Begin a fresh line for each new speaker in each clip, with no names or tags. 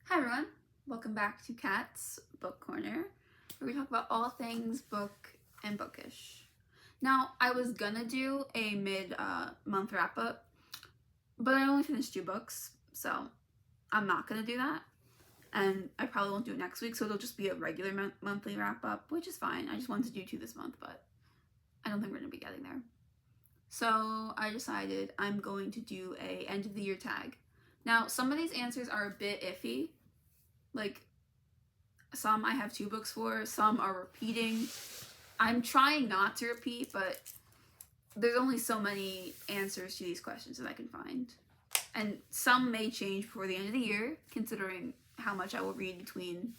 Hi everyone, welcome back to Kat's Book Corner, where we talk about all things book and bookish. Now, I was gonna do a mid-month wrap-up, but I only finished 2 books, so I'm not gonna do that. And I probably won't do it next week, so it'll just be a regular monthly wrap-up, which is fine. I just wanted to do 2 this month, but I don't think we're gonna be getting there. So I decided I'm going to do a end of the year tag. Now, some of these answers are a bit iffy. Like, some I have 2 books for, some are repeating. I'm trying not to repeat, but there's only so many answers to these questions that I can find. And some may change before the end of the year, considering how much I will read between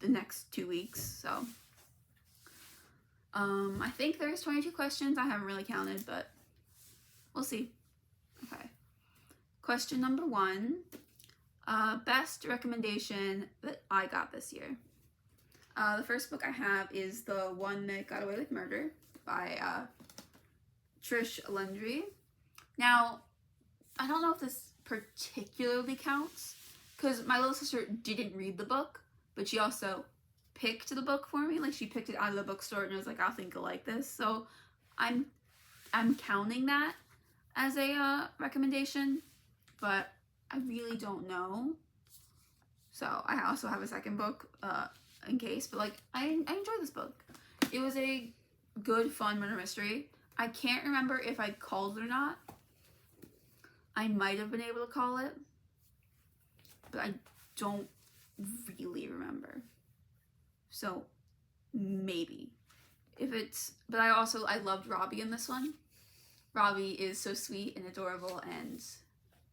the next 2 weeks, so. I think there's 22 questions. I haven't really counted, but we'll see. Okay. Question number 1. Best recommendation that I got this year. The first book I have is The One That Got Away with Murder by Trish Lundry. Now, I don't know if this particularly counts, because my little sister didn't read the book, but she also picked the book for me. Like, she picked it out of the bookstore and was like, I think you'll like this. So I'm counting that as a recommendation, but I really don't know. So I also have a second book in case, but like I enjoyed this book. It was a good, fun murder mystery. I can't remember if I called it or not. I might have been able to call it, but I don't really remember. So maybe. But I loved Robbie in this one. Robbie is so sweet and adorable, and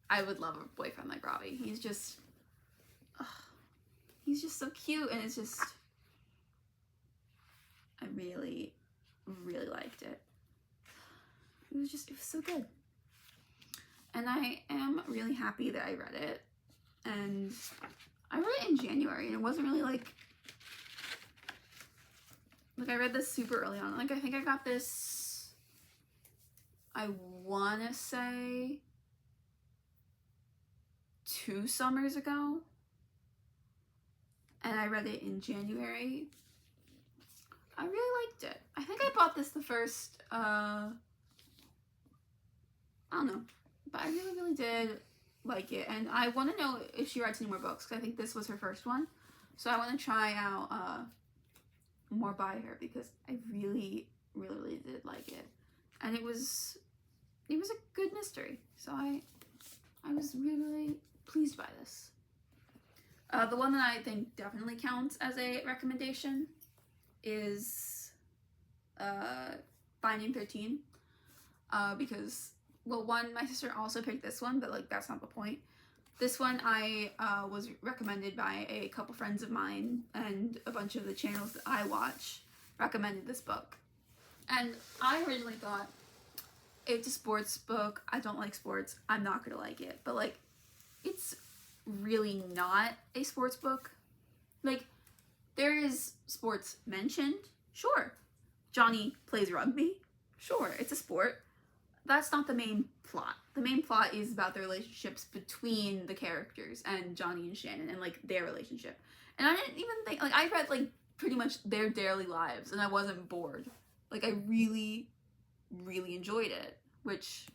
I would love a boyfriend like Robbie. He's just so cute, and it's just, I really, really liked it. It was so good. And I am really happy that I read it. And I read it in January, and it wasn't really like I read this super early on. Like, I think I got this, I want to say 2 summers ago. And I read it in January. I really liked it. I think I bought this the first, I don't know. But I really, really did like it. And I want to know if she writes any more books, because I think this was her first one. So I want to try out more by her, because I really, really, really did like it. And it was a good mystery. So I was really, really pleased by this. The one that I think definitely counts as a recommendation is Binding 13. Because, well, one, my sister also picked this one, but like that's not the point. This one I was recommended by a couple friends of mine, and a bunch of the channels that I watch recommended this book. And I originally thought, it's a sports book, I don't like sports, I'm not gonna like it. But like, it's really not a sports book. Like, there is sports mentioned, sure. Johnny plays rugby, sure, it's a sport. That's not the main plot. The main plot is about the relationships between the characters and Johnny and Shannon, and like their relationship. And I didn't even think, like, I read like pretty much their daily lives, and I wasn't bored. Like, I really, really enjoyed it, which,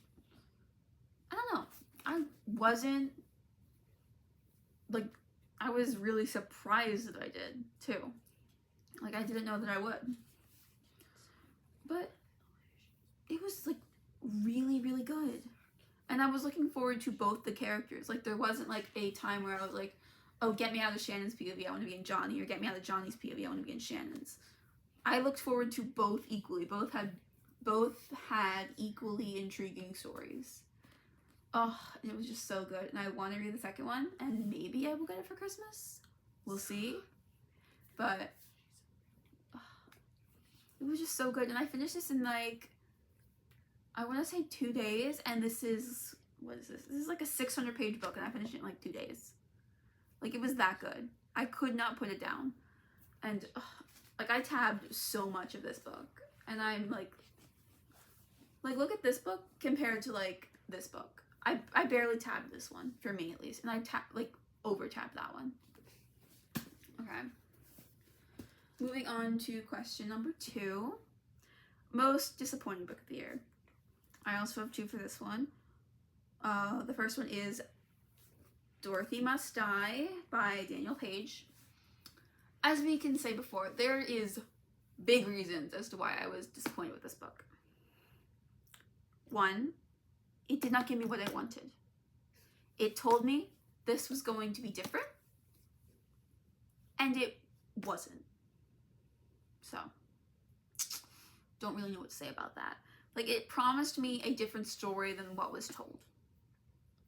I don't know, I wasn't, like, I was really surprised that I did too. Like, I didn't know that I would. But it was like really, really good. And I was looking forward to both the characters. Like, there wasn't like a time where I was like, oh, get me out of Shannon's POV, I want to be in Johnny, or get me out of Johnny's POV, I want to be in Shannon's. I looked forward to both equally. Both had equally intriguing stories. Oh, and it was just so good. And I want to read the second one, and maybe I will get it for Christmas. We'll see. But it was just so good. And I finished this in like, I want to say 2 days. And this is, what is this? This is like a 600-page book, and I finished it in like 2 days. Like, it was that good. I could not put it down. And like, I tabbed so much of this book. And I'm like, look at this book compared to like this book. I barely tabbed this one, for me at least. And I tabbed like over tap that one. Okay. Moving on to question number 2. Most disappointing book of the year. I also have 2 for this one. The first one is Dorothy Must Die by Daniel Page. As we can say before, there is big reasons as to why I was disappointed with this book. 1, it did not give me what I wanted. It told me this was going to be different, and it wasn't. So, don't really know what to say about that. Like, it promised me a different story than what was told.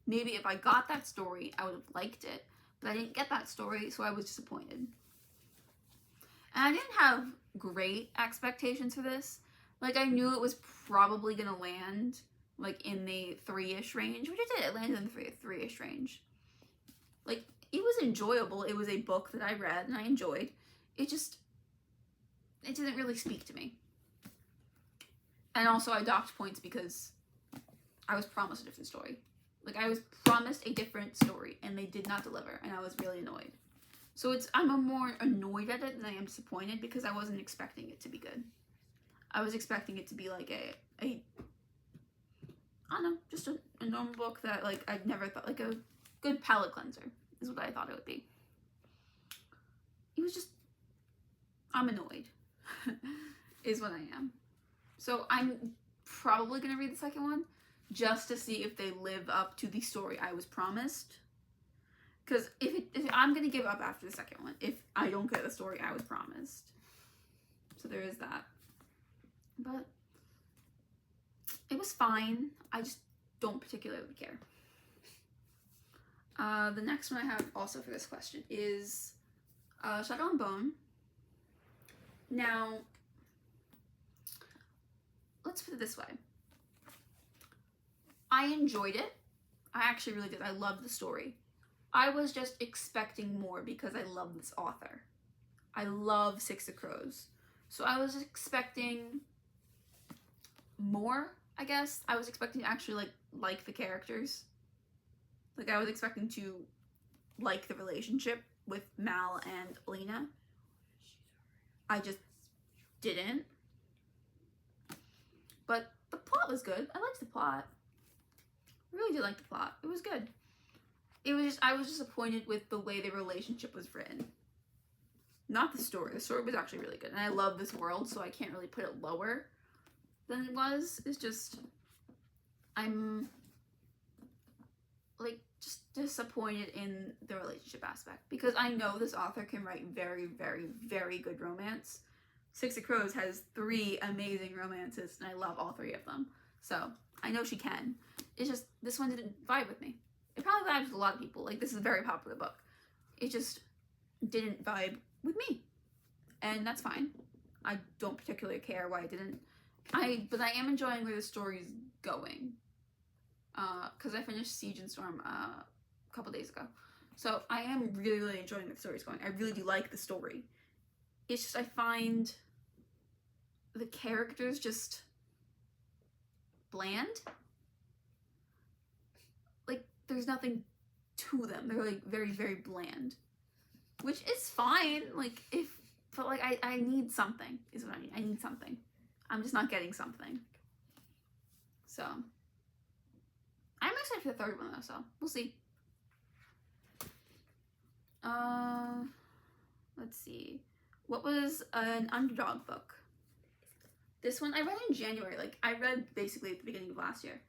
Maybe if I got that story, I would have liked it, but I didn't get that story, so I was disappointed. And I didn't have great expectations for this. Like, I knew it was probably gonna land, like, in the 3-ish range, which it did. It landed in the 3-ish range. Like, it was enjoyable. It was a book that I read and I enjoyed. It didn't really speak to me. And also, I docked points because I was promised a different story. Like, I was promised a different story, and they did not deliver, and I was really annoyed. So I'm more annoyed at it than I am disappointed, because I wasn't expecting it to be good. I was expecting it to be like I don't know, just a normal book that, like, I'd never thought, like a good palate cleanser is what I thought it would be. It was just, I'm annoyed, is what I am. So I'm probably going to read the second one, just to see if they live up to the story I was promised. Because if I'm going to give up after the second one, if I don't get the story I was promised. So there is that. But it was fine. I just don't particularly care. The next one I have also for this question is Shadow and Bone. Now, let's put it this way. I enjoyed it. I actually really did. I loved the story. I was just expecting more because I love this author. I love Six of Crows. So I was expecting more, I guess. I was expecting to actually like the characters. Like, I was expecting to like the relationship with Mal and Lena. I just didn't. But the plot was good. I liked the plot. I really did like the plot. It was good. It was just, I was disappointed with the way the relationship was written. Not the story. The story was actually really good. And I love this world, so I can't really put it lower than it was. It's just, I'm, like, just disappointed in the relationship aspect. Because I know this author can write very, very, very good romance. Six of Crows has 3 amazing romances, and I love all 3 of them. So, I know she can. It's just, this one didn't vibe with me. It probably vibes with a lot of people. Like, this is a very popular book. It just didn't vibe with me. And that's fine. I don't particularly care why it didn't. But I am enjoying where the story's going. Because I finished Siege and Storm a couple days ago. So I am really, really enjoying where the story's going. I really do like the story. It's just, I find the characters just bland. Like, there's nothing to them. They're, like, very, very bland. Which is fine. Like, but, like, I need something, is what I need. I need something. I'm just not getting something. So, I'm excited for the third one, though, so we'll see. Let's see. What was an underdog book? This one I read in January. Like, I read basically at the beginning of last year.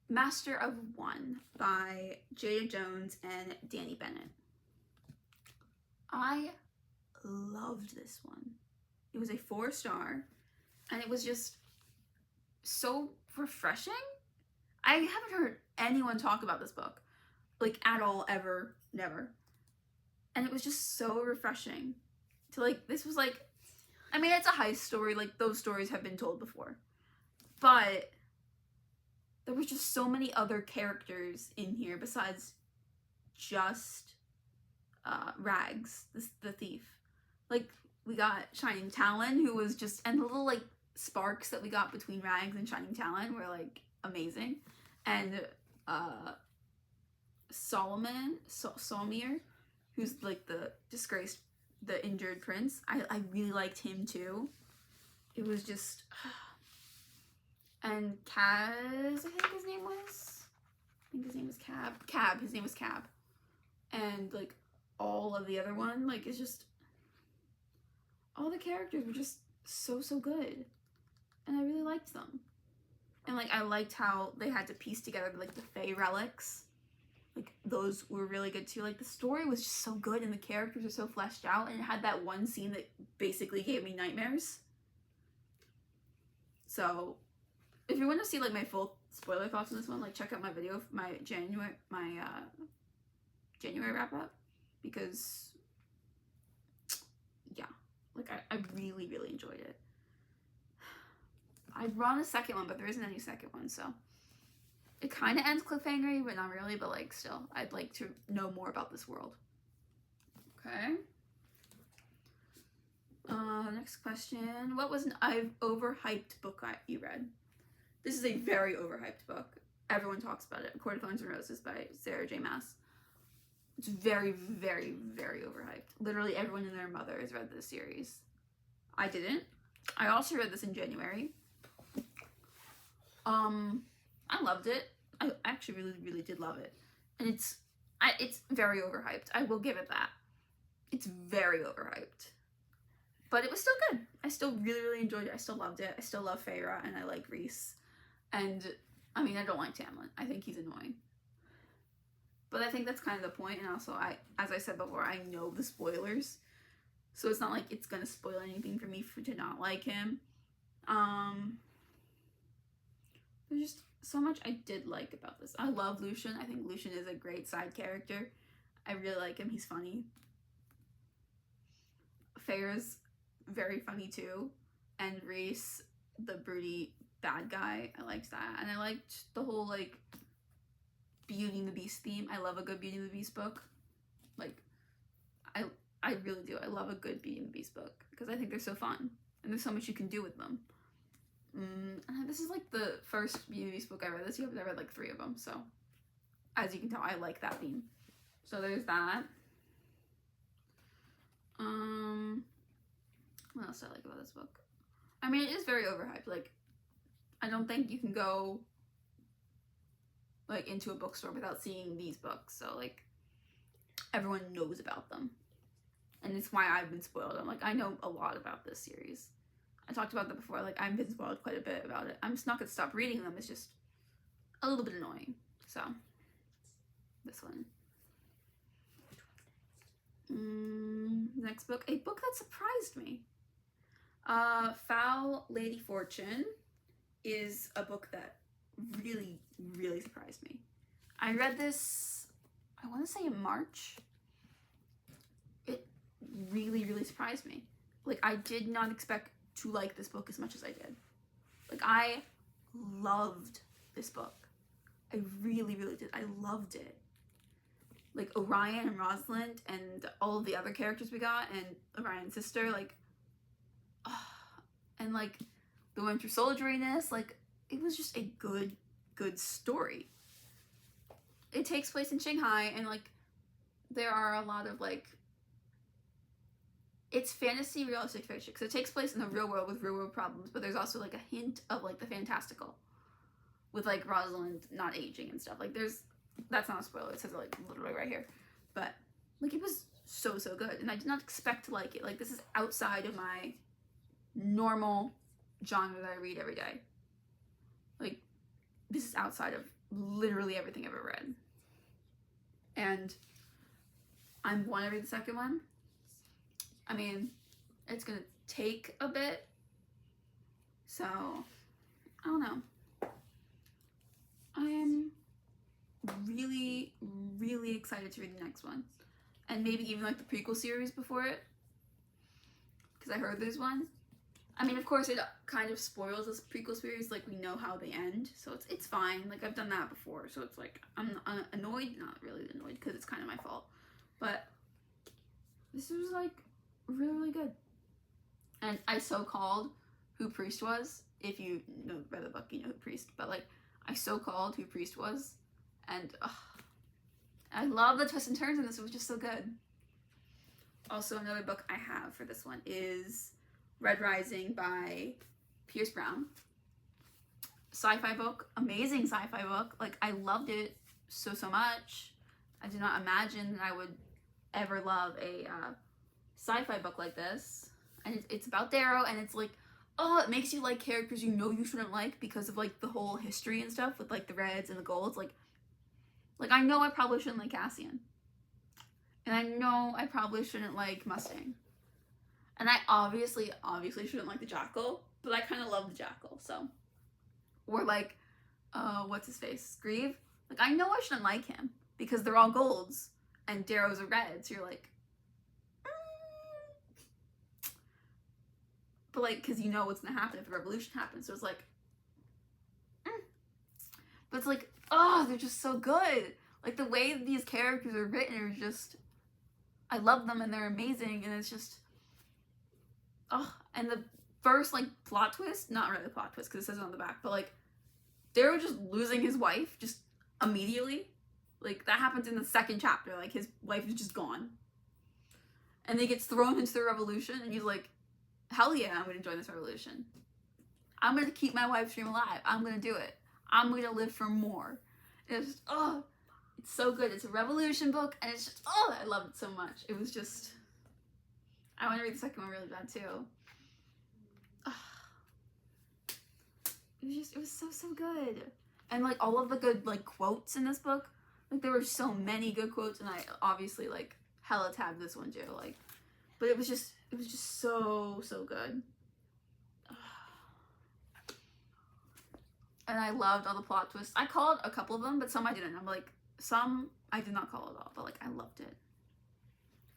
Master of One by Jada Jones and Danny Bennett. I loved this one. It was a 4-star, and it was just so refreshing. I haven't heard anyone talk about this book, like, at all, ever, never. And it was just so refreshing to, like, this was like, I mean, it's a heist story, like, those stories have been told before, but there was just so many other characters in here besides just Rags, the thief. Like, we got Shining Talon, who was just, and the little, like, sparks that we got between Rags and Shining Talon were, like, amazing. And Solmir, who's like the disgraced, the injured prince. I really liked him too. It was just, and Kaz, I think his name was. I think his name was Cab. His name was Cab, and like all of the other one, like it's just all the characters were just so good, and I really liked them. And like I liked how they had to piece together like the Fae relics. Like those were really good too. Like the story was just so good and the characters are so fleshed out, and it had that one scene that basically gave me nightmares. So if you want to see like my full spoiler thoughts on this one, like check out my video, my January wrap up, because yeah, like I really enjoyed it. I'd run a second one, but there isn't any second one, so it kind of ends cliffhangery, but not really. But like still, I'd like to know more about this world. Okay. Next question. What was an overhyped book you read? This is a very overhyped book. Everyone talks about it. A Court of Thorns and Roses by Sarah J. Maas. It's very overhyped. Literally everyone and their mother has read this series. I didn't. I also read this in January. I loved it. I actually really did love it. And it's very overhyped. I will give it that. It's very overhyped. But it was still good. I still really enjoyed it. I still loved it. I still love Feyre, and I like Rhys. And, I mean, I don't like Tamlin. I think he's annoying. But I think that's kind of the point. And also, as I said before, I know the spoilers. So it's not like it's going to spoil anything for me to not like him. There's just so much I did like about this. I love Lucien. I think Lucien is a great side character. I really like him. He's funny. Feyre's very funny too. And Rhys, the broody bad guy, I liked that. And I liked the whole like Beauty and the Beast theme. I love a good Beauty and the Beast book. Like, I really do. I love a good Beauty and the Beast book because I think they're so fun and there's so much you can do with them. This is like the first Beauty and the Beast book I read this year, but I read like 3 of them. So, as you can tell, I like that theme. So there's that. What else do I like about this book? I mean, it is very overhyped. Like, I don't think you can go like into a bookstore without seeing these books. So like, everyone knows about them, and it's why I've been spoiled. I'm like, I know a lot about this series. I talked about that before. Like, I've been spoiled quite a bit about it. I'm just not gonna stop reading them. It's just a little bit annoying. So, this one. Next book, a book that surprised me. Foul Lady Fortune is a book that really surprised me. I read this, I want to say in March. It really surprised me. Like, I did not expect to like this book as much as I did. Like, I loved this book. I really did. I loved it. Like, Orion and Rosalind and all of the other characters we got, and Orion's sister, like, and like the Winter Soldieriness, like, it was just a good story. It takes place in Shanghai, and like there are a lot of like, it's fantasy realistic fiction because it takes place in the real world with real world problems, but there's also like a hint of like the fantastical with like Rosalind not aging and stuff. Like, that's not a spoiler, it says it like literally right here, but like it was so good, and I did not expect to like it. Like, this is outside of my normal genre that I read every day. Like, this is outside of literally everything I've ever read, and I want to read the second one. I mean, it's gonna take a bit, so I don't know. I am really excited to read the next one, and maybe even like the prequel series before it, because I heard there's one. I mean, of course, it kind of spoils this prequel series. Like, we know how they end, so it's fine. Like, I've done that before, so it's like I'm annoyed, not really annoyed, because it's kind of my fault. But this was like really good. And I so called who Priest was. If you know read the book, you know who Priest. But like, I so called who Priest was, and I love the twists and turns in this. It was just so good. Also, another book I have for this one is Red Rising by Pierce Brown. Sci-fi book, amazing sci-fi book. Like, I loved it so much. I did not imagine that I would ever love a sci-fi book like this. And it's about Darrow, and it's like, oh, it makes you like characters you know you shouldn't like because of like the whole history and stuff with like the reds and the golds. Like I know I probably shouldn't like Cassian. And I know I probably shouldn't like Mustang. And I obviously shouldn't like the Jackal, but I kind of love the Jackal, so. Or like, what's his face? Grieve? Like, I know I shouldn't like him because they're all golds and Darrow's a red, so you're like, But like, because you know what's gonna happen if the revolution happens, so it's like, But it's like, oh, they're just so good. Like, the way these characters are written are just, I love them and they're amazing, and it's just, oh, and the first, like, plot twist, not really a plot twist because it says it on the back, but like, Darrow just losing his wife just immediately. Like, that happens in the second chapter. Like, his wife is just gone. And he gets thrown into the revolution, and he's like, hell yeah, I'm gonna join this revolution. I'm gonna keep my wife's dream alive. I'm gonna do it. I'm gonna live for more. And it's just, oh, it's so good. It's a revolution book, and it's just, oh, I love it so much. It was just, I want to read the second one really bad too. It was so good. And like all of the good like quotes in this book, like there were so many good quotes, and I obviously like hella tabbed this one too, like, but it was just so good. And I loved all the plot twists. I called a couple of them, but some I didn't. I'm like, some I did not call at all, but like I loved it.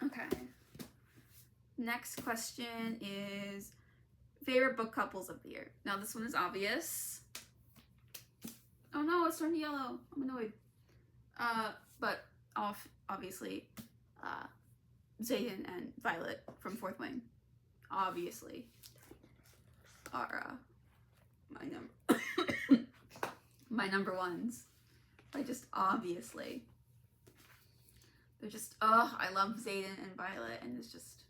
Okay. Next question is favorite book couples of the year. Now this one is obvious. Oh no, it's turned yellow. I'm annoyed. But obviously, Xaden and Violet from Fourth Wing, obviously, are my number ones. Like, just obviously. They're just, oh, I love Xaden and Violet, and it's just,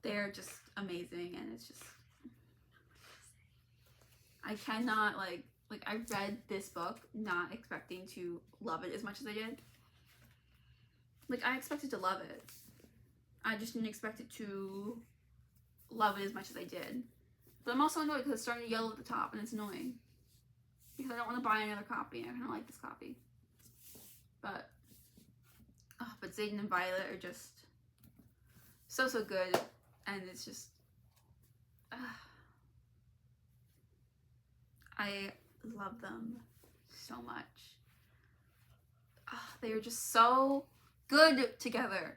they're just amazing, and it's just, I cannot, like I read this book not expecting to love it as much as I did. Like, I expected to love it. I just didn't expect it to love it as much as I did. But I'm also annoyed because it's starting to yellow at the top, and it's annoying. Because I don't want to buy another copy. I kind of like this copy. But Xaden and Violet are just so good. And it's just, I love them so much. They are just so good together.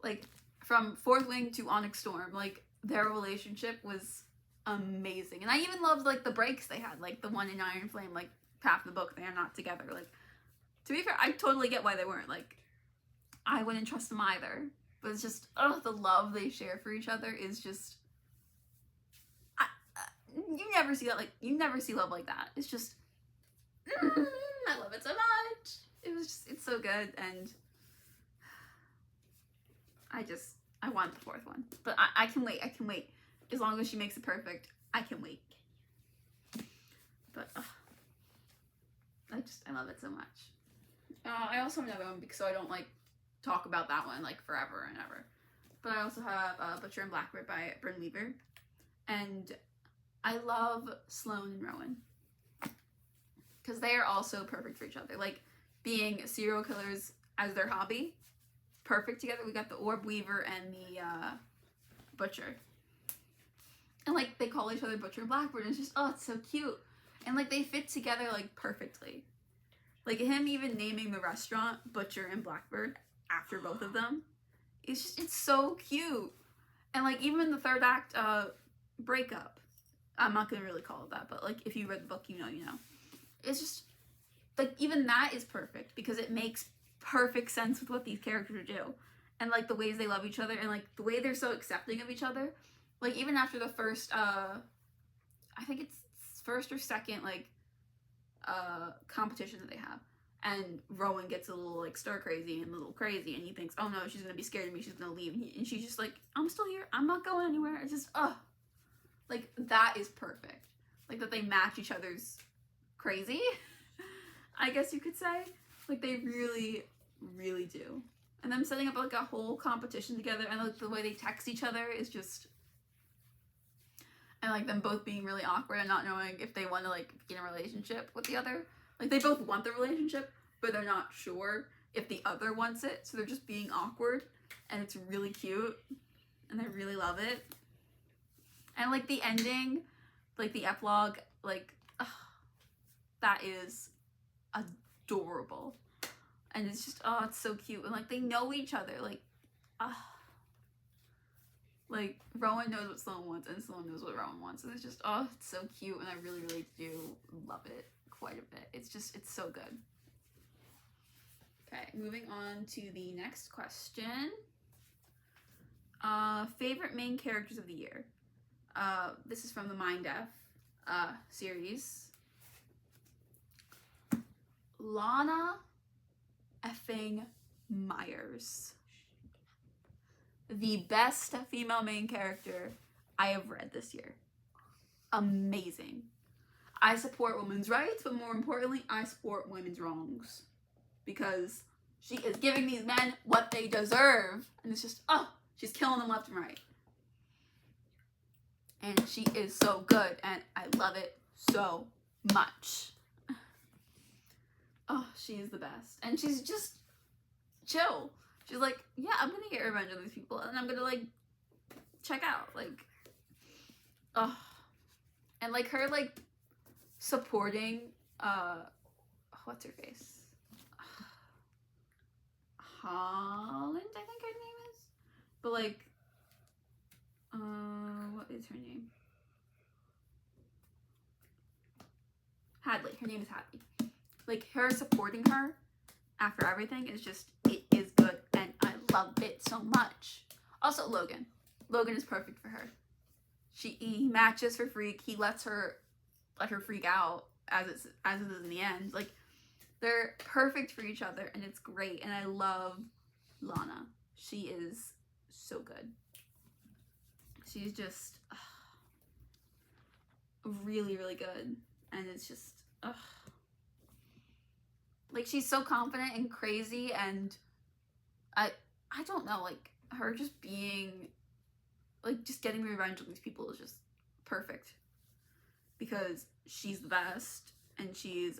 Like, from Fourth Wing to Onyx Storm, like, their relationship was amazing. And I even loved, like, the breaks they had, like the one in Iron Flame, like, half the book they are not together. Like, to be fair, I totally get why they weren't. Like, I wouldn't trust them either. But it's just, the love they share for each other is just, you never see that, like, you never see love like that. It's just, I love it so much. It was just, it's so good, and I want the fourth one. But I can wait, As long as she makes it perfect, I can wait. But, I love it so much. I also have another one, so I don't, like, talk about that one, like, forever and ever. But I also have Butcher and Blackbird by Bryn Weaver. And I love Sloane and Rowan. Because they are also perfect for each other. Like, being serial killers as their hobby, perfect together. We got the Orb Weaver and the Butcher. And, like, they call each other Butcher and Blackbird, and it's just, it's so cute. And, like, they fit together, like, perfectly. Like, him even naming the restaurant Butcher and Blackbird after both of them, it's just, it's so cute. And, like, even the third act breakup, I'm not gonna really call it that, but, like, if you read the book, you know. It's just, like, even that is perfect, because it makes perfect sense with what these characters do. And, like, the ways they love each other, and, like, the way they're so accepting of each other. Like, even after the first, I think it's first or second, like, competition that they have. and Rowan gets a little like stir crazy and a little crazy, and he thinks, oh no, she's gonna be scared of me, she's gonna leave, and she's just like, I'm still here, I'm not going anywhere. It's just like that is perfect. Like that they match each other's crazy, I guess you could say. Like they really, really do. And them setting up like a whole competition together, and like the way they text each other is just, and like them both being really awkward and not knowing if they want to like be in a relationship with the other. Like they both want the relationship, but they're not sure if the other wants it, so they're just being awkward, and it's really cute, and I really love it. And like the ending, like the epilogue, like that is adorable. And it's just, it's so cute. And like they know each other, like Rowan knows what Sloane wants, and Sloane knows what Rowan wants. And it's just, it's so cute, and I really, really do love it quite a bit. It's just, it's so good. Okay, moving on to the next question. Favorite main characters of the year. This is from the Mind F series. Lana effing Myers. The best female main character I have read this year. Amazing. I support women's rights, but more importantly, I support women's wrongs. Because she is giving these men what they deserve. And it's just, she's killing them left and right. And she is so good, and I love it so much. She is the best. And she's just chill. She's like, yeah, I'm gonna get revenge on these people, and I'm gonna like check out, like, and like her like supporting what's her face, Holland, I think her name is, but like what is her name? Hadley. Her name is Hadley. Like her supporting her after everything is just, it is good, and I love it so much. Also Logan. Logan is perfect for her. He matches her freak. He let her freak out as it is in the end. Like they're perfect for each other, and it's great. And I love Lana. She is so good. She's just really, really good, and it's just like she's so confident and crazy, and I don't know, like her just being like just getting revenge on these people is just perfect, because she's the best, and she's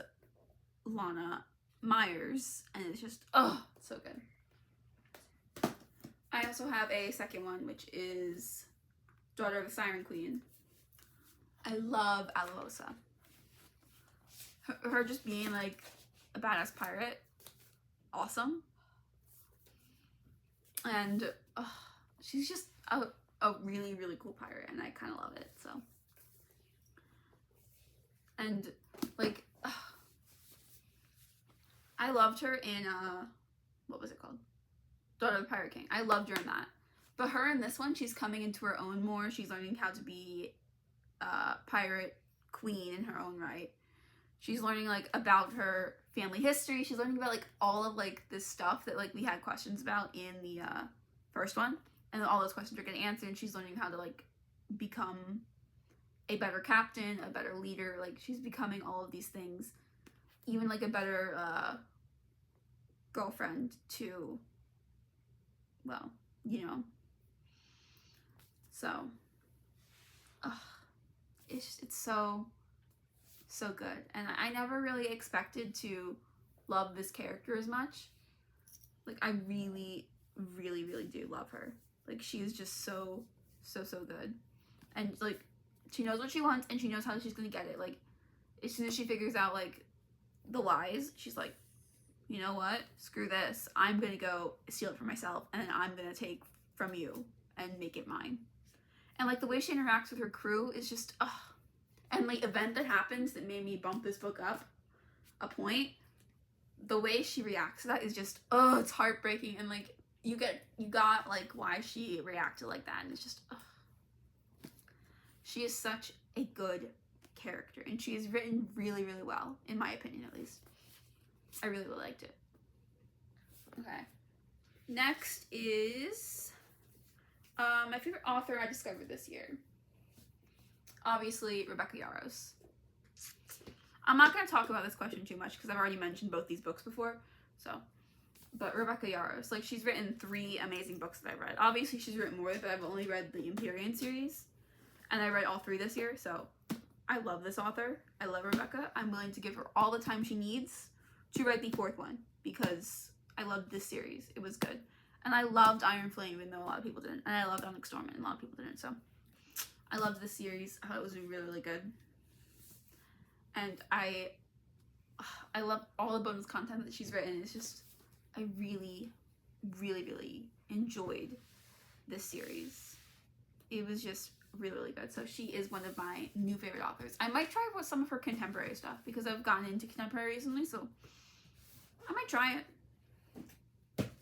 Lana Myers, and it's just so good. I also have a second one, which is Daughter of the Siren Queen. I love Alohosa. Her just being like a badass pirate, awesome. And she's just a really, really cool pirate, and I kind of love it. So, and like I loved her in what was it called? Daughter of the Pirate King. I loved her in that. But her in this one, she's coming into her own more. She's learning how to be a pirate queen in her own right. She's learning like about her family history. She's learning about like all of like this stuff that like we had questions about in the first one, and all those questions are getting answered, and she's learning how to like become a better captain, a better leader. Like she's becoming all of these things, even like a better girlfriend to, well, you know. So it's so good, and I never really expected to love this character as much. Like I really, really, really do love her. Like she is just so good, and like she knows what she wants, and she knows how she's gonna get it. Like as soon as she figures out like the lies, she's like, you know what, screw this, I'm gonna go steal it for myself, and I'm gonna take from you and make it mine. And like the way she interacts with her crew is just and the event that happens that made me bump this book up a point, the way she reacts to that is just, it's heartbreaking. And like you got like why she reacted like that, and it's just she is such a good character, and she is written really, really well, in my opinion at least. I really, really liked it. Okay. Next is my favorite author I discovered this year. Obviously, Rebecca Yarros. I'm not going to talk about this question too much because I've already mentioned both these books before. So, but Rebecca Yarros, like, she's written 3 amazing books that I've read. Obviously, she's written more, but I've only read the Empyrean series, and I read all 3 this year. So, I love this author. I love Rebecca. I'm willing to give her all the time she needs to write the 4th one because I loved this series. It was good, and I loved Iron Flame, even though a lot of people didn't, and I loved Onyx Storm, and a lot of people didn't. So, I loved this series. I thought it was really, really good. And I love all the bonus content that she's written. It's just, I really, really, really enjoyed this series. It was just really, really good. So she is one of my new favorite authors. I might try with some of her contemporary stuff because I've gotten into contemporary recently, so I might try it.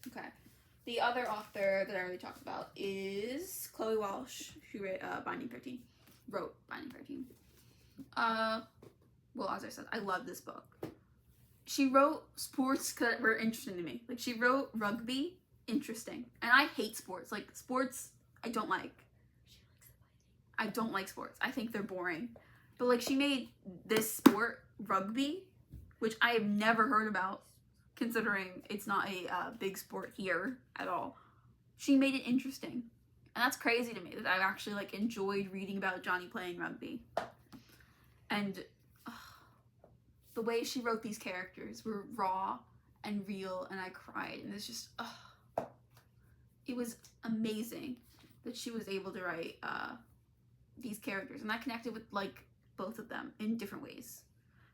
Okay. The other author that I already talked about is Chloe Walsh, who wrote Binding 13. Well, as I said, I love this book. She wrote sports that were interesting to me. Like, she wrote rugby, interesting. And I hate sports. Like, sports, I don't like. I don't like sports. I think they're boring. But, like, she made this sport, rugby, which I have never heard about, considering it's not a big sport here at all. She made it interesting. And that's crazy to me, that I've actually, like, enjoyed reading about Johnny playing rugby. And the way she wrote these characters were raw and real, and I cried, and it's just, it was amazing that she was able to write these characters, and I connected with, like, both of them in different ways,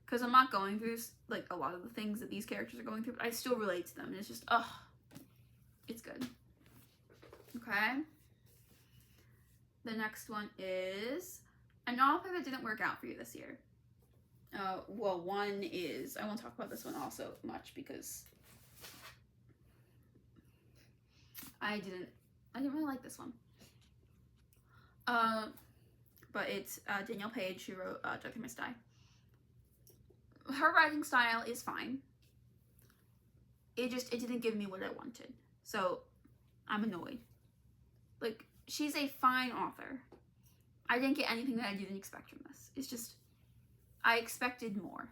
because I'm not going through, like, a lot of the things that these characters are going through, but I still relate to them, and it's just, it's good. Okay, the next one is an author that didn't work out for you this year. Well, one is, I won't talk about this one also much because I didn't really like this one. But it's Danielle Page, who wrote Judgment Must Die. Her writing style is fine. It didn't give me what I wanted. So, I'm annoyed. Like, she's a fine author. I didn't get anything that I didn't expect from this. It's just, I expected more,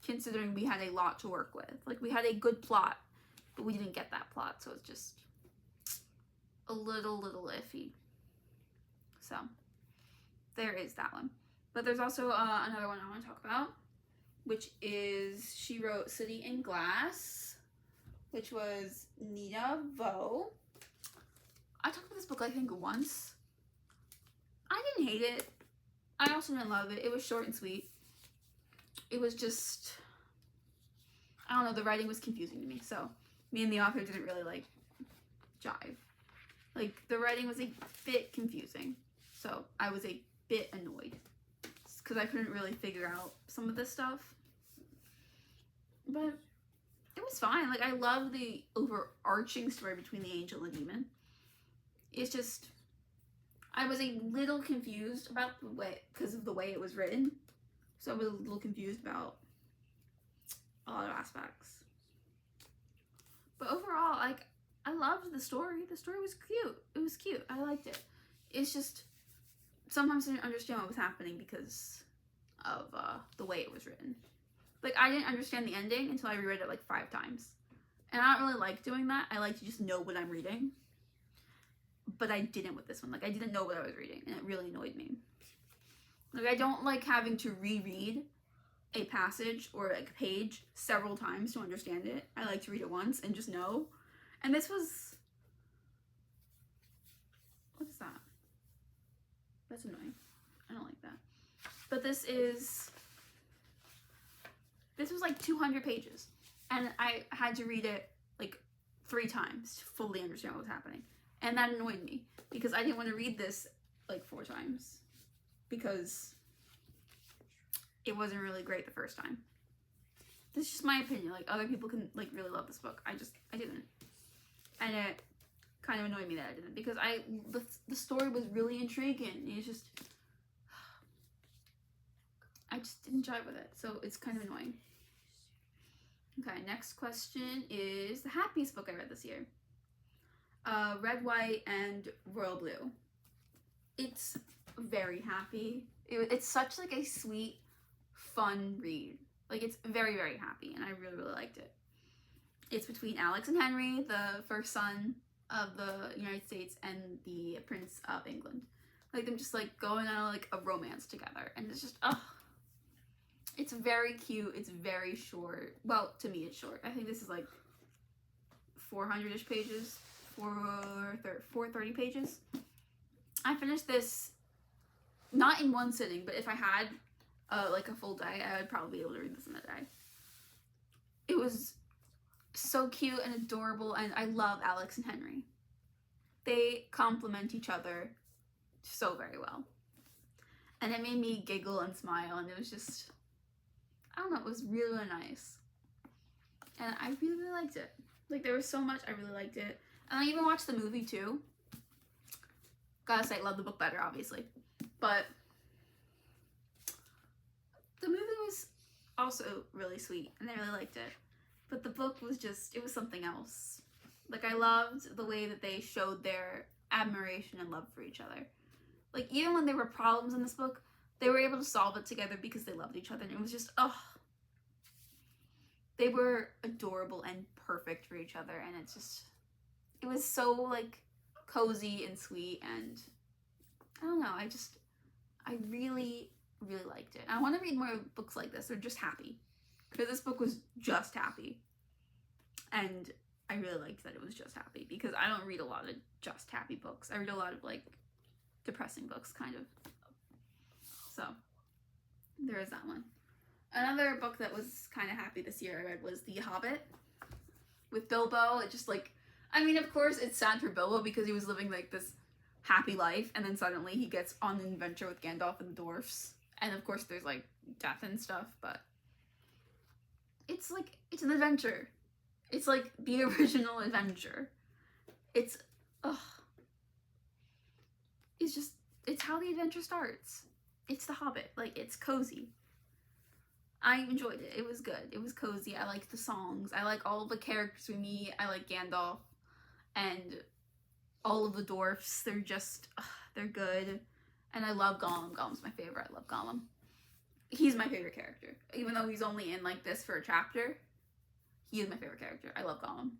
considering we had a lot to work with. Like, we had a good plot, but we didn't get that plot, so it's just a little iffy. So, there is that one. But there's also another one I want to talk about, which is, she wrote City in Glass, which was Nina Vo. I talked about this book, I think, once. I didn't hate it. I also didn't love it. It was short and sweet. It was just, I don't know, the writing was confusing to me, so me and the author didn't really, like, jive. Like, the writing was a bit confusing, so I was a bit annoyed, because I couldn't really figure out some of this stuff, but it was fine. Like, I love the overarching story between the angel and the demon. It's just, I was a little confused about the way, because of the way it was written. So I was a little confused about a lot of aspects. But overall, like, I loved the story. The story was cute. It was cute. I liked it. It's just, sometimes I didn't understand what was happening because of the way it was written. Like, I didn't understand the ending until I reread it like 5 times. And I don't really like doing that. I like to just know what I'm reading. But I didn't with this one. Like, I didn't know what I was reading, and it really annoyed me. Like, I don't like having to reread a passage or like a page several times to understand it. I like to read it once and just know. And this was, what is that? That's annoying. I don't like that. But this was like 200 pages, and I had to read it like 3 times to fully understand what was happening. And that annoyed me because I didn't want to read this like 4 times because it wasn't really great the first time. This is just my opinion. Like, other people can like really love this book. I didn't. And it kind of annoyed me that I didn't, because the story was really intriguing. It's just, I just didn't jive with it. So it's kind of annoying. Okay, next question is the happiest book I read this year. Red, White, and Royal Blue. It's very happy. It's such like a sweet, fun read. Like it's very, very happy, and I really, really liked it. It's between Alex and Henry, the first son of the United States, and the Prince of England. Like them just like going on like a romance together, and it's just it's very cute. It's very short. Well, to me, it's short. I think this is like 400-ish pages, 430 pages. I finished this not in one sitting, but if I had like a full day, I would probably be able to read this in a day. It was so cute and adorable, and I love Alex and Henry. They complement each other so very well. And it made me giggle and smile, and it was just, I don't know, it was really, really nice. And I really, really liked it. Like, there was so much, I really liked it. And I even watched the movie, too. Gotta say, I love the book better, obviously. But the movie was also really sweet, and I really liked it. But the book was just, it was something else. Like, I loved the way that they showed their admiration and love for each other. Like, even when there were problems in this book, they were able to solve it together because they loved each other. And it was just, they were adorable and perfect for each other. And it's just, it was so, like, cozy and sweet. And I don't know, I really, really liked it. I want to read more books like this. They're just happy. Because this book was just happy. And I really liked that it was just happy. Because I don't read a lot of just happy books. I read a lot of, like, depressing books, kind of. So, there is that one. Another book that was kind of happy this year I read was The Hobbit. With Bilbo. It just, like, I mean, of course, it's sad for Bilbo because he was living, like, this happy life. And then suddenly he gets on an adventure with Gandalf and the dwarfs. And, of course, there's, like, death and stuff. But it's, like, it's an adventure. It's, like, the original adventure. It's, it's just, it's how the adventure starts. It's The Hobbit. Like, it's cozy. I enjoyed it. It was good. It was cozy. I liked the songs. I like all of the characters we meet. I like Gandalf. And all of the dwarfs. They're just, they're good. And I love Gollum. Gollum's my favorite. I love Gollum. He's my favorite character. Even though he's only in, like, this for a chapter, he is my favorite character. I love Gollum.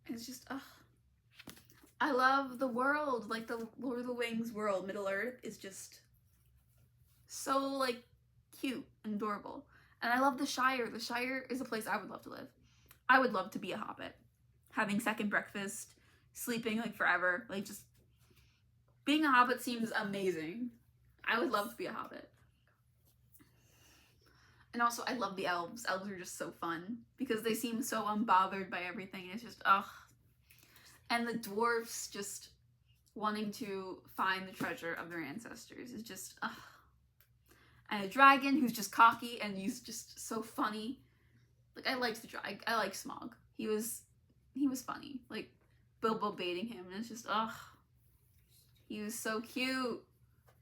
It's just, I love the world. Like, the Lord of the Rings world. Middle-earth is just so, like, cute and adorable. And I love the Shire. The Shire is a place I would love to live. I would love to be a hobbit. Having second breakfast, sleeping, like, forever. Like, just being a hobbit seems amazing. I would love to be a hobbit. And also, I love the elves. Elves are just so fun because they seem so unbothered by everything. It's just, And the dwarfs just wanting to find the treasure of their ancestors is just, And a dragon who's just cocky and he's just so funny. Like, I liked the dragon. I like Smaug. He was funny. Like, Bilbo baiting him, and it's just, he was so cute.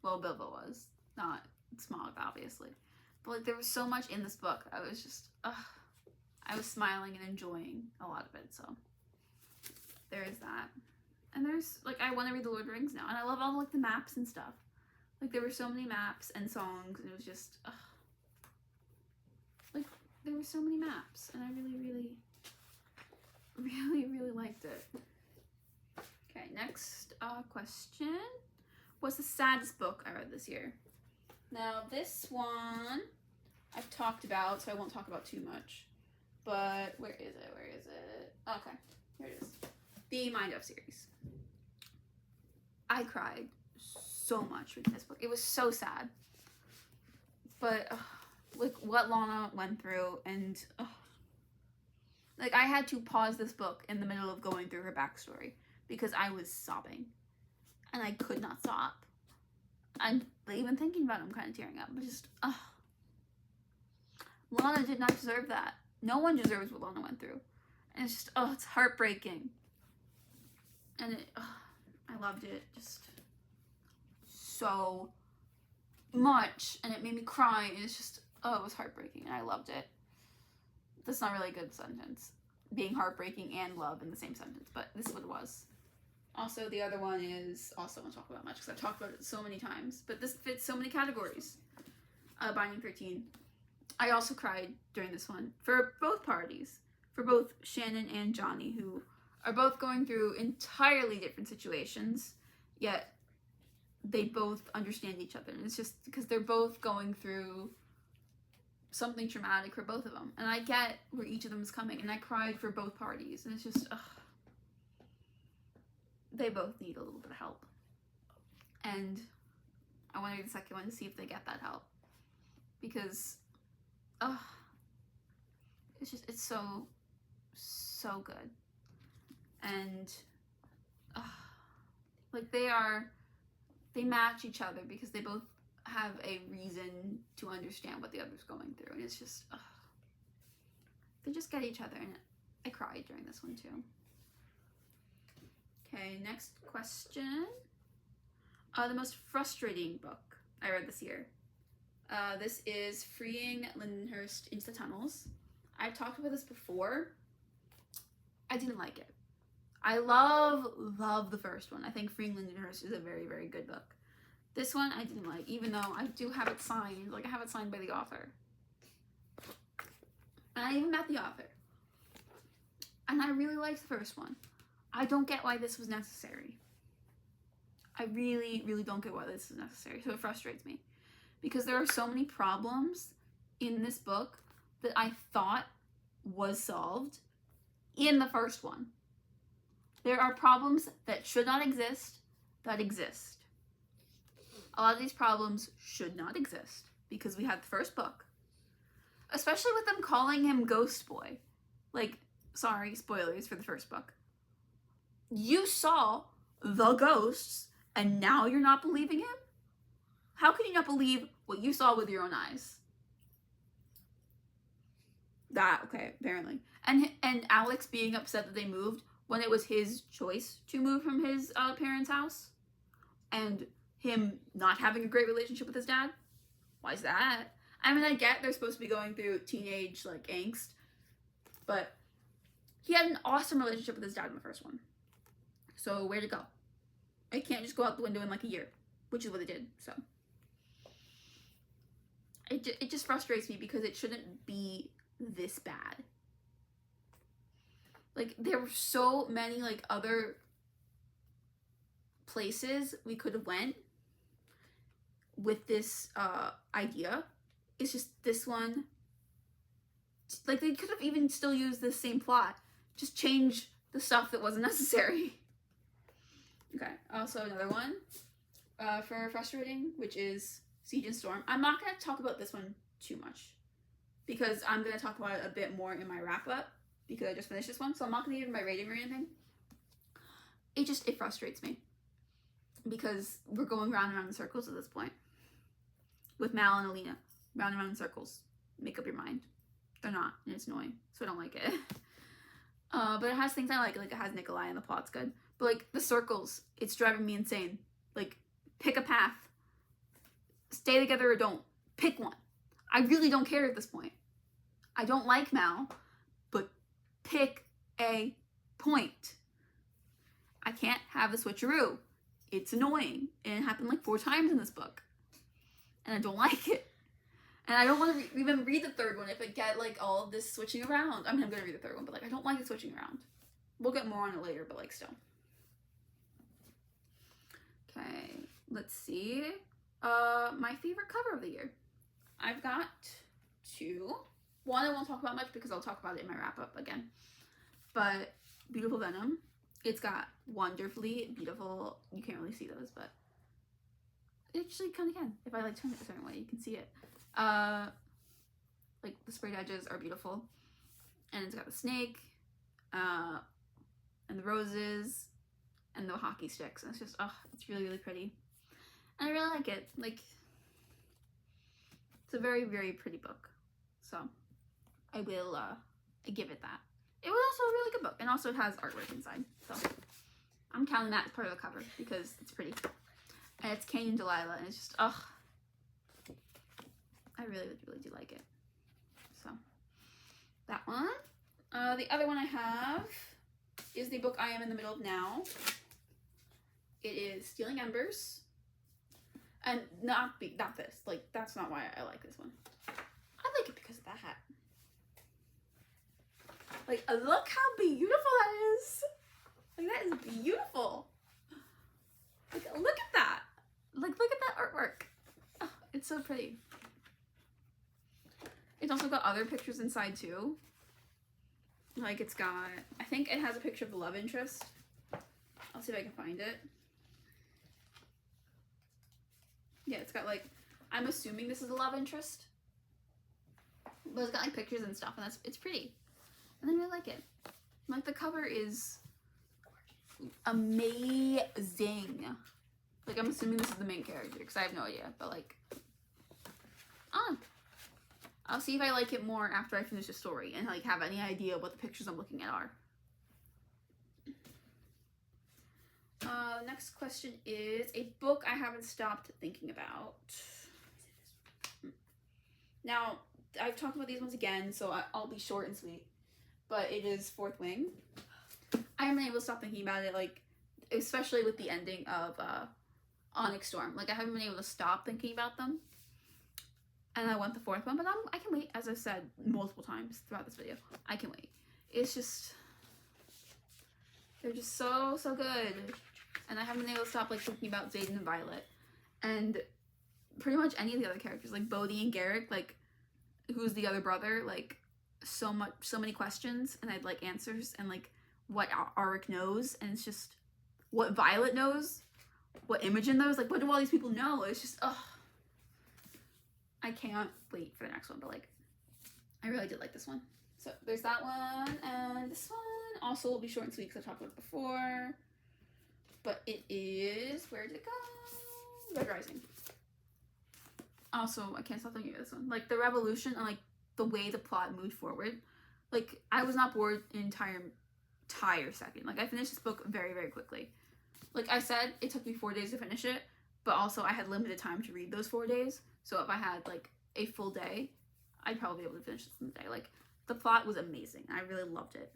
Well, Bilbo was. Not Smaug, obviously. But, like, there was so much in this book. I was just, I was smiling and enjoying a lot of it, so. There is that. And there's, like, I want to read The Lord of the Rings now. And I love all, like, the maps and stuff. Like, there were so many maps and songs, and it was just, like, there were so many maps. And I really, really, really, really liked it. Okay, next question. What's the saddest book I read this year? Now, this one I've talked about, so I won't talk about too much. But, where is it? Where is it? Okay, here it is. The Mind Up series. I cried so much reading this book. It was so sad. But, like, what Lana went through, and, like, I had to pause this book in the middle of going through her backstory because I was sobbing. And I could not stop. I'm even thinking about it, I'm kind of tearing up. But just, Lana did not deserve that. No one deserves what Lana went through. And it's just, it's heartbreaking. And it, I loved it just so much. And it made me cry. And it's just, it was heartbreaking. And I loved it. That's not really a good sentence. Being heartbreaking and love in the same sentence, but this is what it was. Also, the other one is also I won't talk about much because I've talked about it so many times, but this fits so many categories. Binding 13. I also cried during this one for both parties, for both Shannon and Johnny, who are both going through entirely different situations, yet they both understand each other. And it's just because they're both going through something traumatic for both of them. And I get where each of them is coming, and I cried for both parties. And it's just, they both need a little bit of help. And I want to read the second one to see if they get that help. Because, it's so good. And, like, they match each other because they both have a reason to understand what the other's going through. And it's just, they just get each other. And I cried during this one too. Okay, next question. The most frustrating book I read this year. This is Freeing Lindenhurst into the Tunnels. I've talked about this before. I didn't like it. I love the first one. I think Freeing Lindenhurst is a very, very good book. This one I didn't like, even though I do have it signed. Like, I have it signed by the author. And I even met the author. And I really liked the first one. I don't get why this was necessary. I really, really don't get why this is necessary. So it frustrates me. Because there are so many problems in this book that I thought was solved in the first one. There are problems that should not exist that exist. A lot of these problems should not exist because we had the first book. Especially with them calling him Ghost Boy. Like, sorry, spoilers for the first book. You saw the ghosts and now you're not believing him? How can you not believe what you saw with your own eyes? Okay, apparently. And Alex being upset that they moved when it was his choice to move from his parents' house. And him not having a great relationship with his dad. Why is that? I mean, I get they're supposed to be going through teenage, like, angst. But he had an awesome relationship with his dad in the first one. So, where to go? It can't just go out the window in, like, a year. Which is what it did, so. It just frustrates me because it shouldn't be this bad. Like, there were so many, like, other places we could have went with this idea. It's just this one, like, they could have even still used the same plot, just change the stuff that wasn't necessary. Okay, also another one for frustrating, which is Siege and Storm. I'm not going to talk about this one too much because I'm going to talk about it a bit more in my wrap up because I just finished this one, so I'm not going to give it my rating or anything. It frustrates me because we're going round and round in circles at this point with Mal and Alina. Round and round in circles. Make up your mind. They're not, and it's annoying, so I don't like it. But it has things I like it has Nikolai and the plot's good. But, like, the circles, it's driving me insane. Like, pick a path. Stay together or don't. Pick one. I really don't care at this point. I don't like Mal, but pick a point. I can't have the switcheroo. It's annoying, and it happened like 4 times in this book. And I don't like it. And I don't want to even read the third one if I get, like, all of this switching around. I mean, I'm going to read the third one, but, like, I don't like the switching around. We'll get more on it later, but, like, still. Okay, let's see. My favorite cover of the year. I've got 2. One I won't talk about much because I'll talk about it in my wrap-up again. But Beautiful Venom. It's got wonderfully beautiful... You can't really see those, but... It actually kind of can. If I, like, turn it a certain way, you can see it. Like, the sprayed edges are beautiful. And it's got the snake, and the roses, and the hockey sticks. And it's just, it's really, really pretty. And I really like it. Like, it's a very, very pretty book. So, I will, give it that. It was also a really good book. And also it has artwork inside. So, I'm counting that as part of the cover because it's pretty. And it's Kane and Delilah, and it's just, I really, really do like it. So, that one. The other one I have is the book I am in the middle of now. It is Stealing Embers. And not this. Like, that's not why I like this one. I like it because of that hat. Like, look how beautiful that is. Like, that is beautiful. Like, look at that. Like, look at that artwork. Oh, it's so pretty. It's also got other pictures inside, too. Like, it's got, I think it has a picture of the love interest. I'll see if I can find it. Yeah, it's got, like, I'm assuming this is a love interest. But it's got, like, pictures and stuff, and it's pretty. And I really like it. Like, the cover is amazing. Like, I'm assuming this is the main character, because I have no idea. But, like, I'll see if I like it more after I finish the story and, like, have any idea what the pictures I'm looking at are. Next question is a book I haven't stopped thinking about. Now, I've talked about these ones again, so I'll be short and sweet. But it is Fourth Wing. I haven't been able to stop thinking about it, like, especially with the ending of Onyx Storm. Like, I haven't been able to stop thinking about them. And I want the fourth one, but I can wait, as I've said multiple times throughout this video. I can wait. It's just, they're just so good. And I haven't been able to stop, like, thinking about Xaden and Violet. And pretty much any of the other characters, like Bodhi and Garrick, like, who's the other brother, like, so many questions, and I'd like answers, and like what Auric knows, and it's just what Violet knows, what Imogen knows, like what do all these people know? It's just, ugh. I can't wait for the next one, but like, I really did like this one. So there's that one, and this one also will be short and sweet because I talked about it before. But it is, where did it go? Red Rising. Also, I can't stop thinking of this one. Like, the revolution and like the way the plot moved forward. Like, I was not bored an entire second. Like, I finished this book very, very quickly. Like I said, it took me 4 days to finish it, but also I had limited time to read those 4 days. So if I had like a full day, I'd probably be able to finish this in a day. Like, the plot was amazing. I really loved it.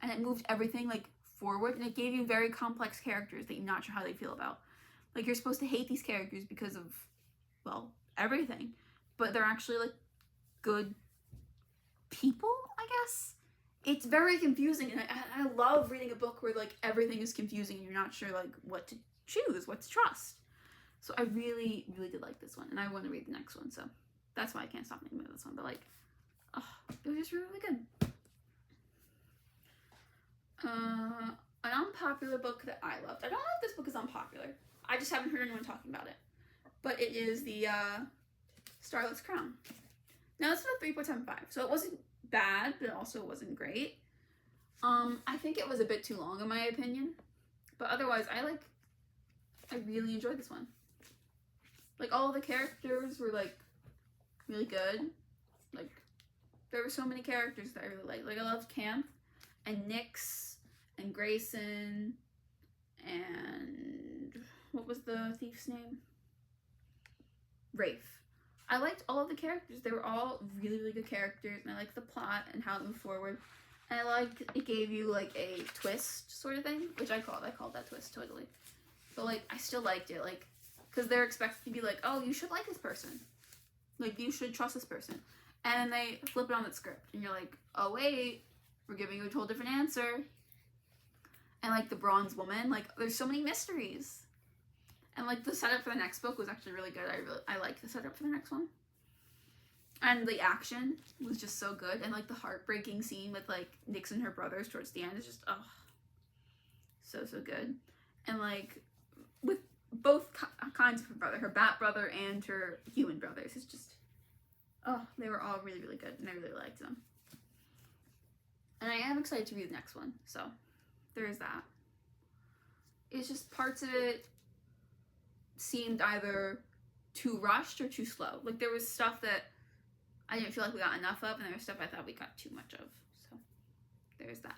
And it moved everything like forward, and it gave you very complex characters that you're not sure how they feel about. Like, you're supposed to hate these characters because of, well, everything, but they're actually like good people, I guess. It's very confusing, and I love reading a book where like everything is confusing and you're not sure like what to choose, what to trust. So I really, really did like this one, and I want to read the next one, so that's why I can't stop thinking about this one. But like, oh, it was just really, really good. An unpopular book that I loved. I don't know if this book is unpopular. I just haven't heard anyone talking about it. But it is the Starlet's Crown. Now, this is a 3.75, so it wasn't bad, but it also wasn't great. I think it was a bit too long in my opinion. But otherwise, I really enjoyed this one. Like, all of the characters were, like, really good. Like, there were so many characters that I really liked. Like, I loved Camp, and Nyx, and Grayson, and what was the thief's name? Rafe. I liked all of the characters. They were all really, really good characters, and I liked the plot and how it moved forward. And I liked it gave you, like, a twist sort of thing, which I called that twist, totally. But, like, I still liked it, like, because they're expected to be like, oh, you should like this person. Like, you should trust this person. And then they flip it on the script, and you're like, oh, wait, we're giving you a whole different answer. And, like, the bronze woman, like, there's so many mysteries. And, like, the setup for the next book was actually really good. I liked the setup for the next one. And the action was just so good. And, like, the heartbreaking scene with, like, Nyx and her brothers towards the end is just, oh, so good. And, like, with both kinds of her brother, her bat brother and her human brothers, it's just, oh, they were all really, really good. And I really liked them. And I am excited to read the next one. So, there is that. It's just parts of it seemed either too rushed or too slow. Like, there was stuff that I didn't feel like we got enough of, and there was stuff I thought we got too much of. So, there's that.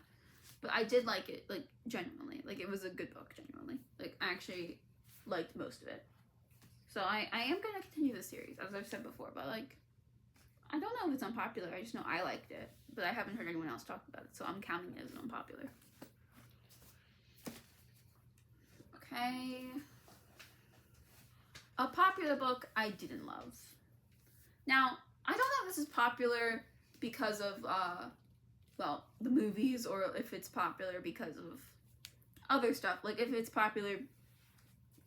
But I did like it, like, genuinely. Like, it was a good book, genuinely. Like, I actually liked most of it. So, I am going to continue this series, as I've said before, but, like, I don't know if it's unpopular, I just know I liked it, but I haven't heard anyone else talk about it, so I'm counting it as an unpopular. Okay. A popular book I didn't love. Now, I don't know if this is popular because of, well, the movies, or if it's popular because of other stuff. Like, if it's popular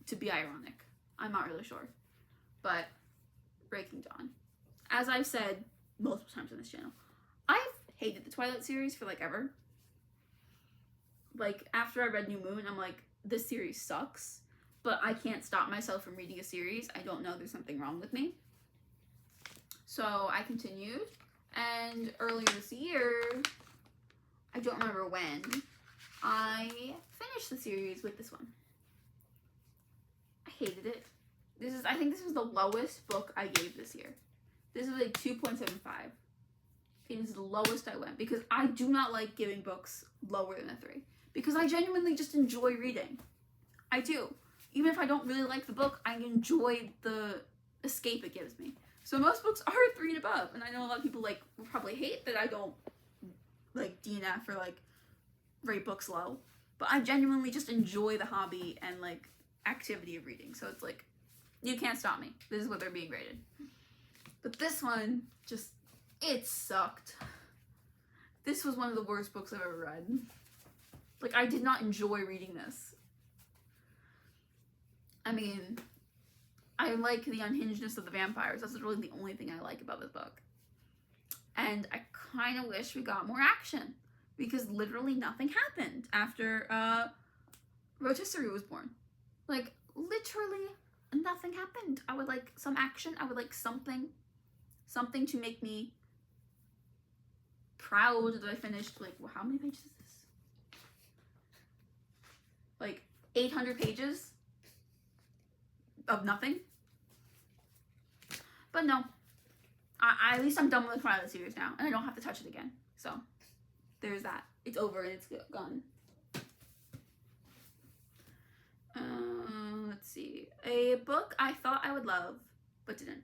to be ironic. I'm not really sure. But, Breaking Dawn. As I've said multiple times on this channel, I've hated the Twilight series for, like, ever. Like, after I read New Moon, I'm like, this series sucks. But I can't stop myself from reading a series. I don't know, there's something wrong with me. So I continued, and earlier this year, I don't remember when, I finished the series with this one. I hated it. I think this was the lowest book I gave this year. This is like 2.75. It is the lowest I went, because I do not like giving books lower than a 3. Because I genuinely just enjoy reading. I do. Even if I don't really like the book, I enjoy the escape it gives me. So most books are 3 and above, and I know a lot of people like will probably hate that I don't like DNF or like rate books low, but I genuinely just enjoy the hobby and like activity of reading. So it's like, you can't stop me. This is what they're being rated. But this one just, it sucked. This was one of the worst books I've ever read. Like, I did not enjoy reading this. I mean, I like the unhingedness of the vampires. That's really the only thing I like about this book. And I kind of wish we got more action, because literally nothing happened after Rotisserie was born. Like, literally nothing happened. I would like some action. I would like something to make me proud that I finished, like, how many pages is this? Like, 800 pages of nothing. But no, at least I'm done with the Twilight series now, and I don't have to touch it again. So, there's that. It's over and it's gone. Let's see. A book I thought I would love, but didn't.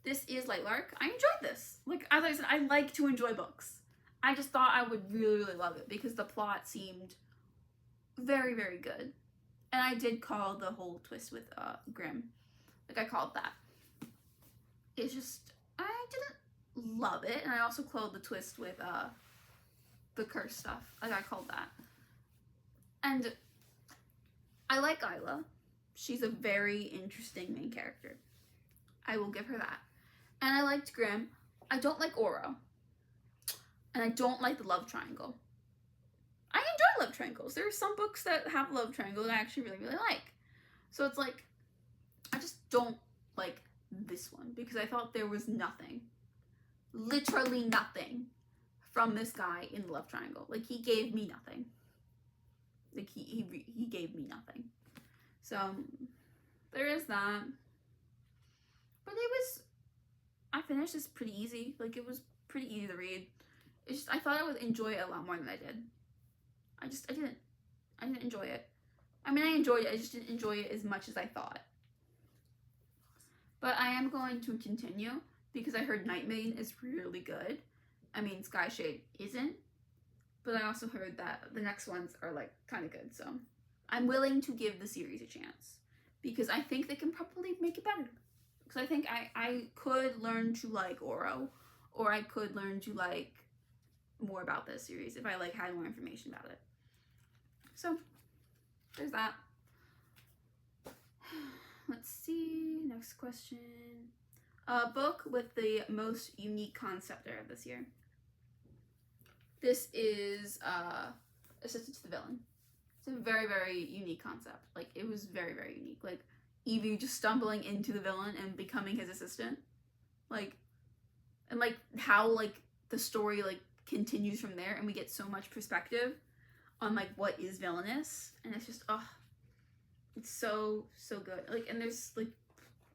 This is Lightlark. I enjoyed this. Like, as I said, I like to enjoy books. I just thought I would really, really love it, because the plot seemed very, very good. And I did call the whole twist with Grimm. Like, I called that. It's just, I didn't love it. And I also called the twist with the curse stuff. Like, I called that. And I like Isla. She's a very interesting main character. I will give her that. And I liked Grimm. I don't like Oro. And I don't like the love triangle. I enjoy love triangles. There are some books that have love triangles that I actually really, really like. So it's like, I just don't like this one, because I thought there was nothing, literally nothing, from this guy in the love triangle. Like, he gave me nothing. Like, he gave me nothing. So, there is that. But I finished this pretty easy. Like, it was pretty easy to read. It's just, I thought I would enjoy it a lot more than I did. I didn't enjoy it. I mean, I enjoyed it, I just didn't enjoy it as much as I thought. But I am going to continue, because I heard Nightmane is really good. I mean, Skyshade isn't, but I also heard that the next ones are, like, kind of good, so I'm willing to give the series a chance, because I think they can probably make it better. Because I think I could learn to like Oro, or I could learn to like more about this series if I, like, had more information about it. So, there's that. Let's see, next question. A book with the most unique concept art this year. This is Assistant to the Villain. It's a very, very unique concept. Like, it was very, very unique. Like, Evie just stumbling into the villain and becoming his assistant. Like, and like how like the story like continues from there, and we get so much perspective on like what is villainous, and it's just, oh, it's so good. Like, and there's like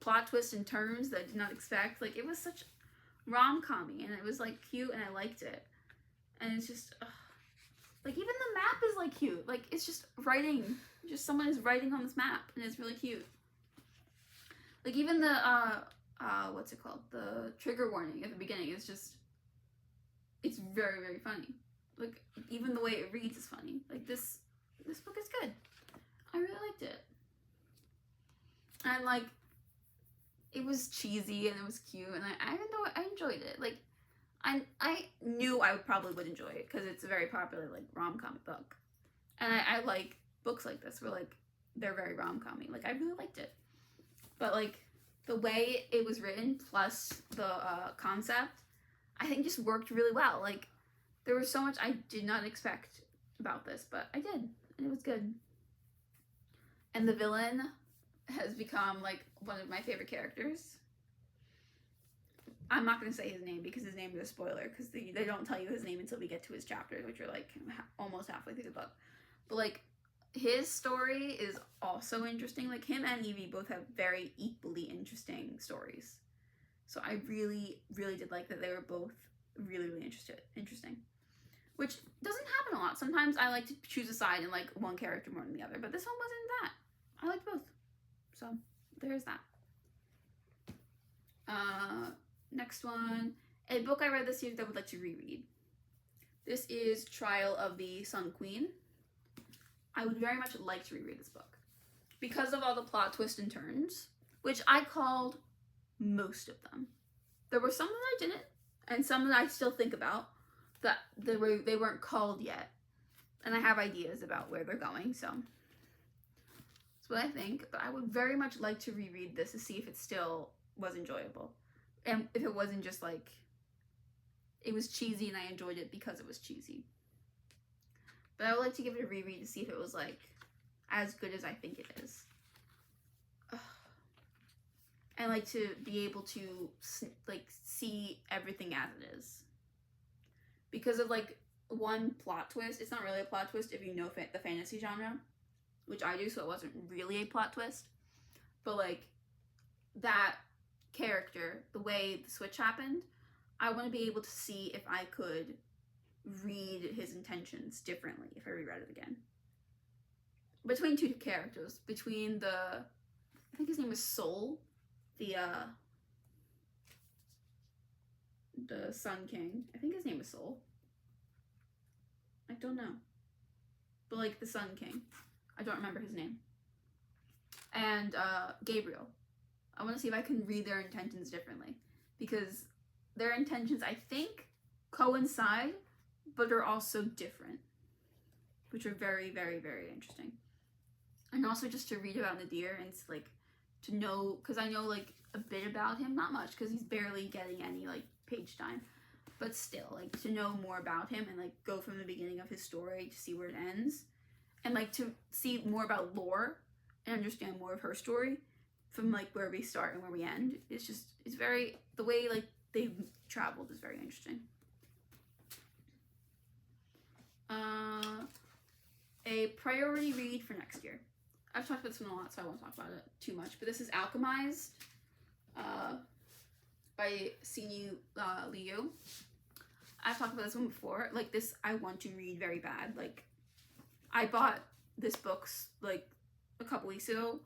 plot twists and turns that I did not expect. Like, it was such rom-com-y, and it was like cute, and I liked it. And it's just, like, even the map is like cute. Like, it's just writing, just someone is writing on this map, and it's really cute. Like, even the what's it called? The trigger warning at the beginning is just, it's very, very funny. Like, even the way it reads is funny. Like, this book is good. I really liked it. And, like, it was cheesy and it was cute, and I enjoyed it. Like, I knew I probably would enjoy it because it's a very popular, like, rom-com book. And I like books like this where, like, they're very rom-com-y. Like, I really liked it. But, like, the way it was written plus the concept, I think just worked really well. Like, there was so much I did not expect about this, but I did, and it was good. And the villain has become, like, one of my favorite characters. I'm not going to say his name because his name is a spoiler, because they don't tell you his name until we get to his chapters, which are, like, almost halfway through the book. But, like, his story is also interesting. Like, him and Evie both have very equally interesting stories. So I really, really did like that they were both really, really interesting. Which doesn't happen a lot. Sometimes I like to choose a side and like one character more than the other, but this one wasn't that. I liked both. So there's that. Next one, a book I read this year that I would like to reread. This is Trial of the Sun Queen. I would very much like to reread this book because of all the plot twists and turns, which I called most of them. There were some that I didn't, and some that I still think about that they weren't called yet, and I have ideas about where they're going. So that's what I think. But I would very much like to reread this to see if it still was enjoyable, and if it wasn't just like it was cheesy and I enjoyed it because it was cheesy. But I would like to give it a reread to see if it was like as good as I think it is. And like to be able to like see everything as it is. Because of like one plot twist. It's not really a plot twist if you know the fantasy genre, which I do, so it wasn't really a plot twist. But like that character, the way the switch happened, I want to be able to see if I could read his intentions differently if I reread it again. Between two characters, between I think his name is Sol, the Sun King. I think his name is Sol. I don't know. But like the Sun King. I don't remember his name. And Gabriel. I want to see if I can read their intentions differently. Because their intentions, I think, coincide, but are also different. Which are very, very, very interesting. And also just to read about Nadir and like to know, because I know like a bit about him, not much, because he's barely getting any like page time, but still like to know more about him and like go from the beginning of his story to see where it ends, and like to see more about Lore and understand more of her story from like where we start and where we end. It's very, the way like they've traveled is very interesting. A priority read for next year. I've talked about this one a lot, so I won't talk about it too much. But this is Alchemized by Simu Liu. I've talked about this one before. Like this, I want to read very bad. Like I bought this book like a couple weeks ago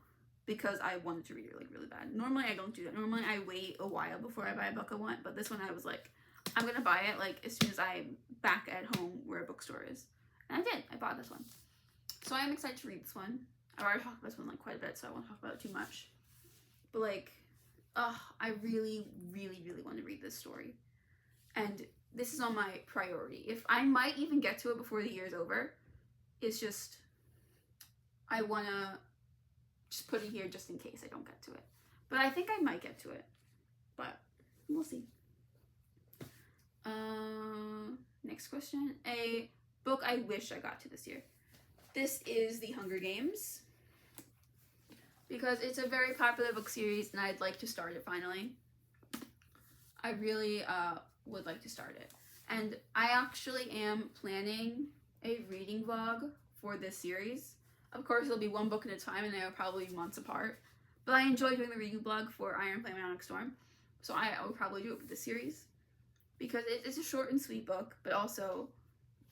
because I wanted to read it like really bad. Normally I don't do that. Normally I wait a while before I buy a book I want. But this one I was like, I'm gonna buy it like as soon as I'm back at home where a bookstore is. And I did. I bought this one. So I'm excited to read this one. I've already talked about this one like quite a bit, so I won't talk about it too much. But like, I really, really, really want to read this story. And this is on my priority. If I might even get to it before the year's over, it's just, I want to just put it here just in case I don't get to it. But I think I might get to it. But we'll see. Next question. A book I wish I got to this year. This is The Hunger Games. Because it's a very popular book series and I'd like to start it finally. I really would like to start it. And I actually am planning a reading vlog for this series. Of course, it'll be one book at a time and they'll probably be months apart. But I enjoy doing the reading vlog for Iron Flame and Onyx Storm. So I will probably do it for this series. Because it's a short and sweet book, but also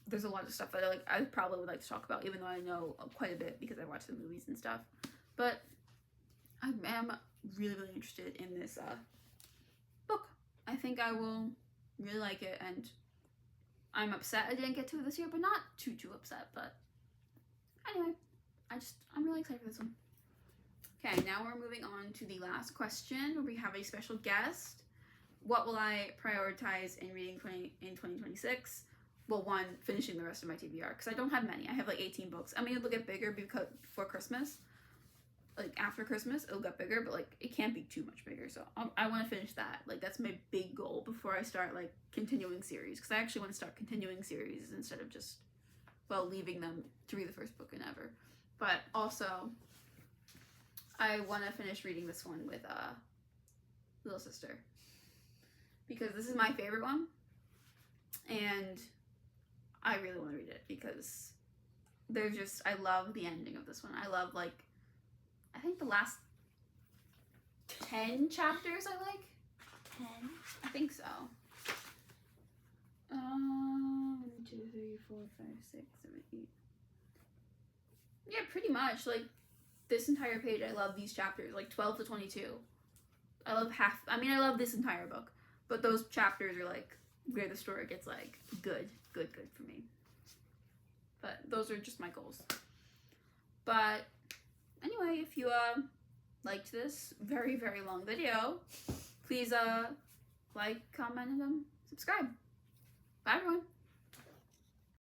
there's a lot of stuff that I probably would like to talk about, even though I know quite a bit because I watched the movies and stuff. But I am really, really interested in this I think I will really like it, and I'm upset I didn't get to it this year, but not too upset. But anyway, I'm really excited for this one. Okay, now we're moving on to the last question, where we have a special guest. What will I prioritize in reading in 2026? Well, one, finishing the rest of my TBR, because I don't have many. I have like 18 books. I mean, it'll get bigger because before Christmas. Like, after Christmas, it'll get bigger, but like, it can't be too much bigger. So I want to finish that. Like, that's my big goal before I start like continuing series, because I actually want to start continuing series instead of just, well, leaving them to read the first book and ever. But also, I want to finish reading this one with Little Sister, because this is my favorite one, and I really want to read it because there's just, I love the ending of this one. I love, like, I think the last 10 chapters I like. 10? I think so. 1, 2, 3, 4, 5, 6, 7, 8. Yeah, pretty much. Like, this entire page, I love these chapters, like 12 to 22. I love this entire book, but those chapters are like where the story gets like good for me. But those are just my goals. But anyway, if you liked this very long video, please like, comment, and subscribe. Bye everyone.